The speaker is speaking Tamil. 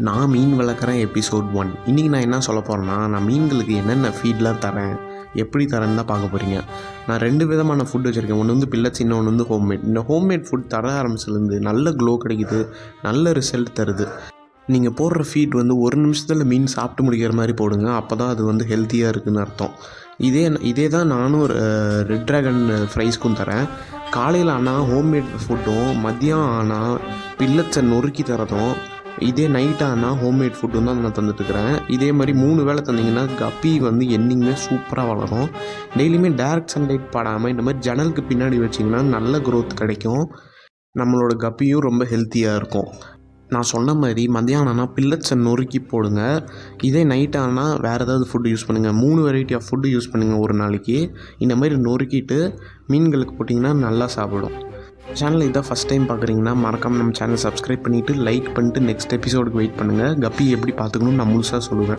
நான் மீன் வளர்க்குறேன் எபிசோட் 1. இன்றைக்கி நான் என்ன சொல்ல போகிறேன்னா, நான் மீன்களுக்கு என்னென்ன ஃபீட்லாம் தரேன், எப்படி தரேன்னு தான் பார்க்க போகிறீங்க. நான் 2 விதமான ஃபுட் வச்சுருக்கேன். ஒன்று வந்து பில்லட்ஸ், இன்னொன்று வந்து ஹோம்மேட். இந்த ஹோம்மேட் ஃபுட் தர ஆரம்பிச்சிலேருந்து நல்ல க்ளோ கிடைக்குது, நல்ல ரிசல்ட் தருது. நீங்கள் போடுற ஃபீட் வந்து 1 நிமிஷத்தில் மீன் சாப்பிட்டு முடிக்கிற மாதிரி போடுங்க. அப்போ தான் அது வந்து ஹெல்த்தியாக இருக்குதுன்னு அர்த்தம். இதே தான் நானும் ரெட் ட்ராகன் ஃப்ரைஸ்க்கும் தரேன். காலையில் ஆனால் ஹோம்மேட் ஃபுட்டும், மதியம் ஆனால் பில்லட்ஸை நொறுக்கி தரதும், இதே நைட் ஆனால் ஹோம்மேட் ஃபுட்டும் தான் நான் தந்துட்டுருக்கிறேன். இதே மாதிரி 3 வேளை தந்திங்கன்னா கப்பி வந்து என்னைக்குமே சூப்பராக வளரும். டெய்லியுமே டேரக்ட் சன்லைட் படாமல் இந்த மாதிரி ஜன்னலுக்கு பின்னாடி வச்சிங்கன்னா நல்ல க்ரோத் கிடைக்கும். நம்மளோட கப்பியும் ரொம்ப ஹெல்த்தியாக இருக்கும். நான் சொன்ன மாதிரி மதியானம் ஆனால் பில்லட்ஸை நொறுக்கி போடுங்க. இதே நைட் ஆனால் வேறு ஏதாவது ஃபுட்டு யூஸ் பண்ணுங்கள். 3 வெரைட்டி ஆஃப் ஃபுட்டு யூஸ் பண்ணுங்கள் ஒரு நாளைக்கு. இந்த மாதிரி நொறுக்கிட்டு மீன்களுக்கு போட்டிங்கன்னா நல்லா சாப்பிடும். சேனல் இதான் ஃபஸ்ட் டைம் பார்க்குறீங்கன்னா மறக்காமல் நம்ம சேனல் சப்ஸ்கிரைப் பண்ணிவிட்டு லைக் பண்ணிட்டு நெக்ஸ்ட் எபிசோடுக்கு வெயிட் பண்ணுங்கள். கப்பி எப்படி பார்த்துக்கணும்னு நான் முழுசாக சொல்லுவேன்.